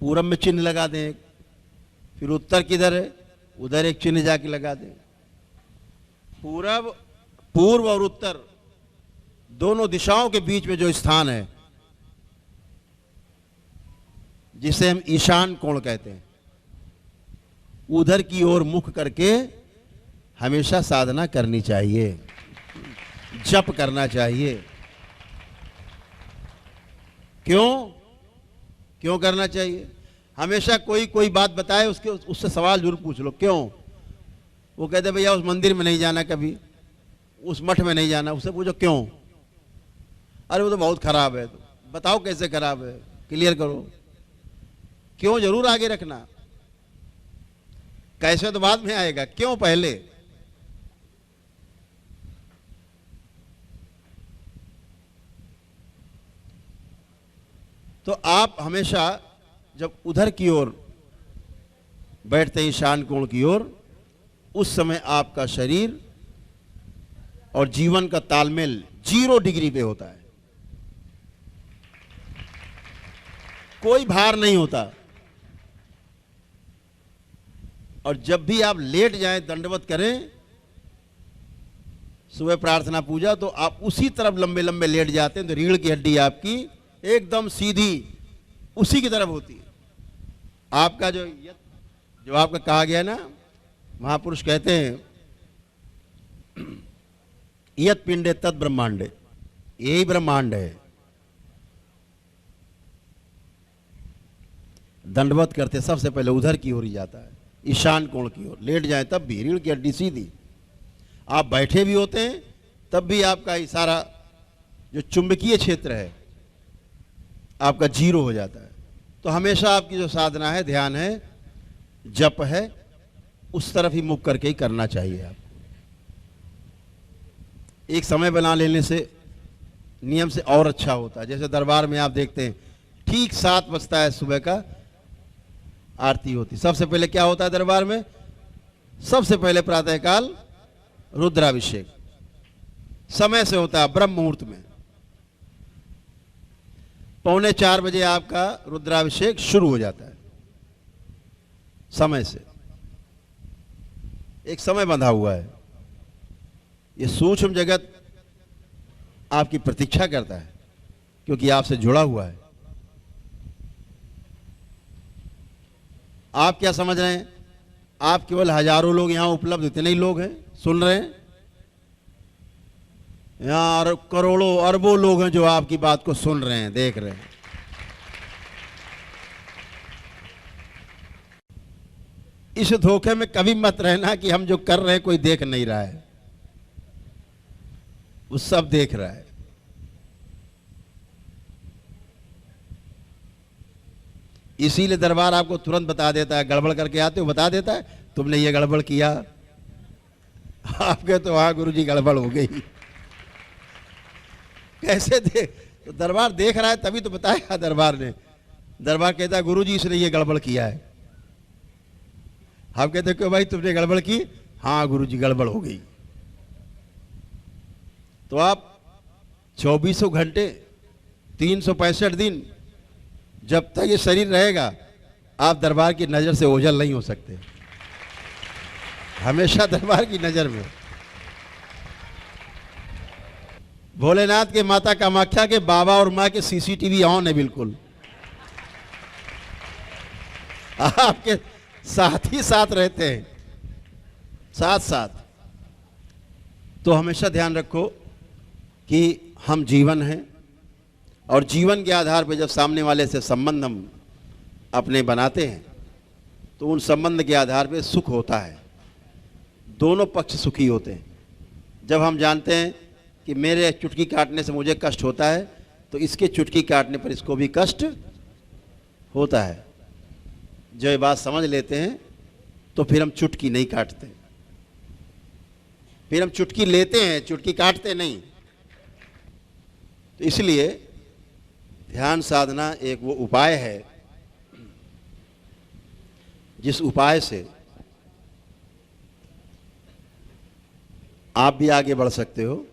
पूरब में चिन्ह लगा दें एक, फिर उत्तर किधर है उधर एक चिन्ह जाके लगा दें। पूर्व और उत्तर दोनों दिशाओं के बीच में जो स्थान है जिसे हम ईशान कोण कहते हैं, उधर की ओर मुख करके हमेशा साधना करनी चाहिए, जप करना चाहिए। क्यों करना चाहिए? हमेशा कोई बात बताए उससे सवाल जरूर पूछ लो, क्यों? वो कहते भैया उस मंदिर में नहीं जाना, कभी उस मठ में नहीं जाना, उससे पूछो क्यों? अरे वो तो बहुत खराब है। तो बताओ कैसे खराब है, क्लियर करो। क्यों जरूर आगे रखना, कैसे तो बाद में आएगा, क्यों पहले। तो आप हमेशा जब उधर की ओर बैठते हैं ईशान कोण की ओर, उस समय आपका शरीर और जीवन का तालमेल 0 डिग्री पे होता है, कोई भार नहीं होता। और जब भी आप लेट जाएं, दंडवत करें, सुबह प्रार्थना पूजा, तो आप उसी तरफ लंबे लंबे लेट जाते हैं, तो रीढ़ की हड्डी आपकी एकदम सीधी उसी की तरफ होती है। आपका जो आपका कहा गया ना, महापुरुष कहते हैं यत पिंडे तद ब्रह्मांडे, यही ब्रह्मांड है। दंडवत करते सबसे पहले उधर की ओर ही जाता है, ईशान कोण की ओर। लेट जाए तब भी रीढ़ की हड्डी सीधी। आप बैठे भी होते हैं तब भी आपका इशारा जो चुंबकीय क्षेत्र है आपका 0 हो जाता है। तो हमेशा आपकी जो साधना है, ध्यान है, जप है, उस तरफ ही मुख करके ही करना चाहिए। आप एक समय बना लेने से नियम से और अच्छा होता है। जैसे दरबार में आप देखते हैं ठीक 7 बजता है, सुबह का आरती होती। सबसे पहले क्या होता है दरबार में? सबसे पहले प्रातःकाल रुद्राभिषेक समय से होता है, ब्रह्म मुहूर्त में। 3:45 बजे आपका रुद्राभिषेक शुरू हो जाता है, समय से। एक समय बंधा हुआ है। ये सूक्ष्म जगत आपकी प्रतीक्षा करता है क्योंकि आपसे जुड़ा हुआ है। आप क्या समझ रहे हैं? आप केवल हजारों लोग यहां उपलब्ध, इतने ही लोग हैं सुन रहे हैं? यहां करोड़ों अरबों लोग हैं जो आपकी बात को सुन रहे हैं, देख रहे हैं। इस धोखे में कभी मत रहना कि हम जो कर रहे हैं कोई देख नहीं रहा है। वो सब देख रहा है। इसीलिए दरबार आपको तुरंत बता देता है, गड़बड़ करके आते हो बता देता है, तुमने ये गड़बड़ किया। आपके तो वहां गुरुजी गड़बड़ हो गई। कैसे देख? तो दरबार देख रहा है तभी तो बताया दरबार ने। दरबार कहता है गुरुजी इसने ये गड़बड़ किया है। हम कहते क्यों भाई तुमने गड़बड़ की? हाँ गुरुजी गड़बड़ हो गई। तो आप 24 घंटे 365 दिन जब तक ये शरीर रहेगा आप दरबार की नजर से ओझल नहीं हो सकते। हमेशा दरबार की नजर में। भोलेनाथ के, माता कामाख्या के, बाबा और मां के सीसीटीवी ऑन है बिल्कुल, आपके साथ ही साथ रहते हैं, साथ साथ। तो हमेशा ध्यान रखो कि हम जीवन हैं और जीवन के आधार पर जब सामने वाले से संबंध हम अपने बनाते हैं तो उन संबंध के आधार पर सुख होता है, दोनों पक्ष सुखी होते हैं। जब हम जानते हैं कि मेरे चुटकी काटने से मुझे कष्ट होता है तो इसके चुटकी काटने पर इसको भी कष्ट होता है, जब ये बात समझ लेते हैं तो फिर हम चुटकी नहीं काटते, फिर हम चुटकी लेते हैं, चुटकी काटते नहीं। तो इसलिए ध्यान साधना एक वो उपाय है जिस उपाय से आप भी आगे बढ़ सकते हो,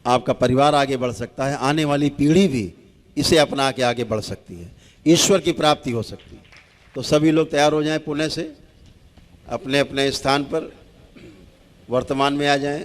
आपका परिवार आगे बढ़ सकता है, आने वाली पीढ़ी भी इसे अपना के आगे बढ़ सकती है। ईश्वर की प्राप्ति हो सकती है। तो सभी लोग तैयार हो जाएं, पुणे से अपने अपने स्थान पर वर्तमान में आ जाएं।